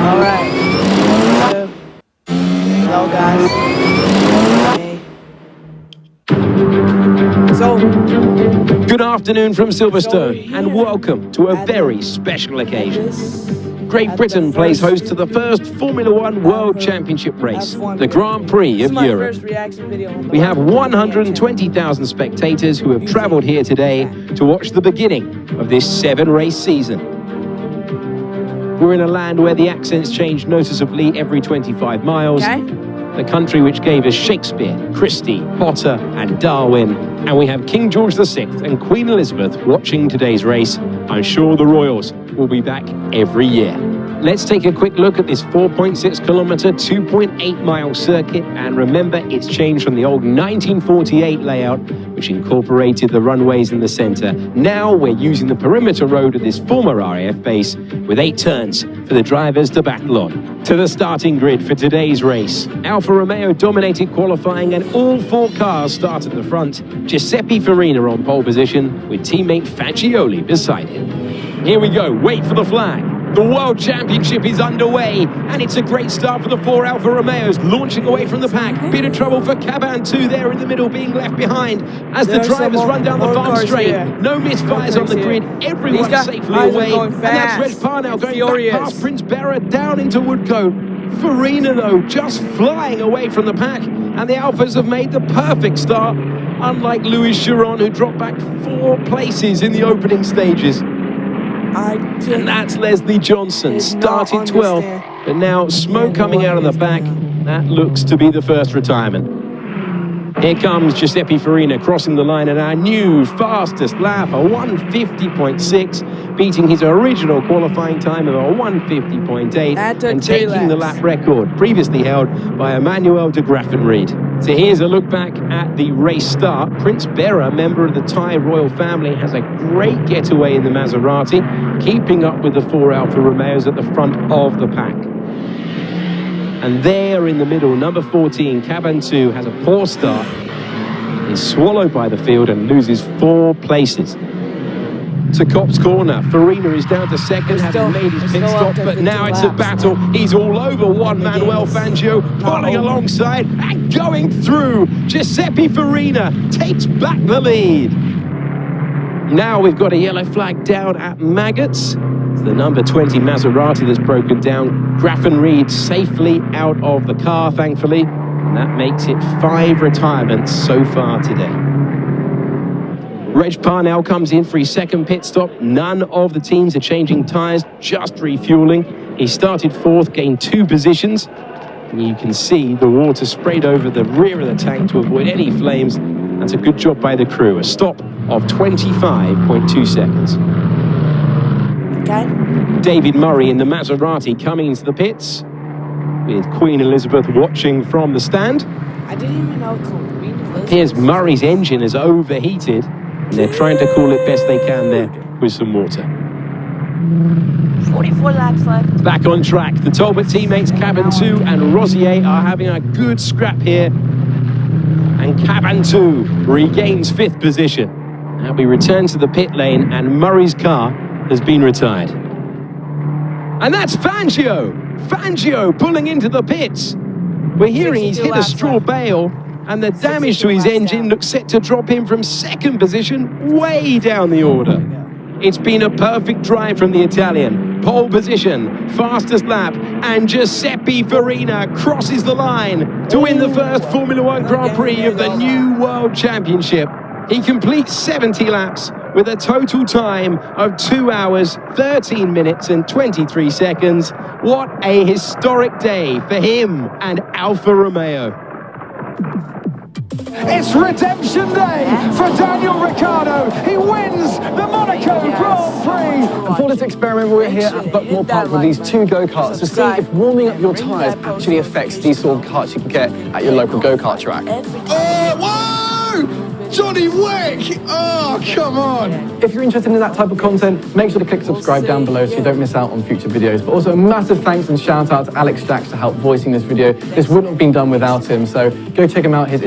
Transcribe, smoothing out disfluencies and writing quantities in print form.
Alright. Hello, guys. So, good afternoon from Silverstone, and welcome to a very special occasion. Great Britain plays host to the first Formula One World Championship race, the Grand Prix of Europe. We have 120,000 spectators who have travelled here today to watch the beginning of this 7-race season. We're in a land where the accents change noticeably every 25 miles. The country which gave us Shakespeare, Christie, Potter and Darwin. And we have King George VI and Queen Elizabeth watching today's race. I'm sure the Royals will be back every year. Let's take a quick look at this 4.6 kilometre, 2.8 mile circuit. And remember, it's changed from the old 1948 layout, which incorporated the runways in the centre. Now we're using the perimeter road of this former RAF base with 8 turns for the drivers to battle on. To the starting grid for today's race. Alfa Romeo dominated qualifying and all 4 cars start at the front. Giuseppe Farina on pole position with teammate Fagioli beside him. Here we go, wait for the flag. The World Championship is underway, and it's a great start for the 4 Alfa Romeos, launching away from the pack. Bit of trouble for Caban 2 there in the middle, being left behind as the drivers run down the farm straight. No misfires on the grid, everyone safely away. And that's Reg Parnell going back past Prince Bera down into Woodcote. Farina, though, just flying away from the pack, and the Alphas have made the perfect start, unlike Louis Chiron, who dropped back 4 places in the opening stages. And that's Leslie Johnson, started 12th, but now smoke coming out of the back. That looks to be the first retirement. Here comes Giuseppe Farina crossing the line at our new fastest lap, a 150.6, beating his original qualifying time of a 150.8 and taking the lap record previously held by Emmanuel de Graffenried. So here's a look back at the race start. Prince Bera, member of the Thai royal family, has a great getaway in the Maserati, keeping up with the 4 Alfa Romeos at the front of the pack. And there in the middle, number 14, Caban 2, has a poor start. He's swallowed by the field and loses 4 places. To Copse Corner, Farina is down to second, having made his pit stop, but now it's a battle. He's all over Juan Manuel Fangio, pulling alongside and going through. Giuseppe Farina takes back the lead. Now we've got a yellow flag down at Maggots. It's the number 20 Maserati that's broken down. Graffenried safely out of the car, thankfully. And that makes it 5 retirements so far today. Reg Parnell comes in for his second pit stop. None of the teams are changing tyres, just refueling. He started 4th, gained 2 positions. And you can see the water sprayed over the rear of the tank to avoid any flames. That's a good job by the crew. A stop of 25.2 seconds. Okay. David Murray in the Maserati coming into the pits, with Queen Elizabeth watching from the stand. I didn't even know Queen Elizabeth. Here's Murray's engine has overheated, and they're trying to cool it best they can there with some water. 44 laps left. Back on track, the Talbot teammates Caban 2 and Rosier are having a good scrap here. And Caban 2 regains 5th position. Now we return to the pit lane, and Murray's car has been retired. And that's Fangio! Fangio pulling into the pits. We're hearing he's hit a straw bale, and the damage to his engine looks set to drop him from 2nd position way down the order. It's been a perfect drive from the Italian. Pole position, fastest lap, and Giuseppe Farina crosses the line to win the first Formula One Grand Prix of the new World Championship. He completes 70 laps with a total time of 2 hours, 13 minutes and 23 seconds. What a historic day for him and Alfa Romeo. It's redemption day for Daniel Ricciardo. He wins the Monaco Grand Prix. And for this experiment, we're here at Buckmore Park with these 2 go-karts to see if warming up your tyres actually affects these sort of karts you can get at your local go-kart track. Whoa! Johnny Wick! Oh, come on! If you're interested in that type of content, make sure to click subscribe down below so you don't miss out on future videos. But also a massive thanks and shout out to Alex Jacks for help voicing this video. This wouldn't have been done without him, so go check him out. His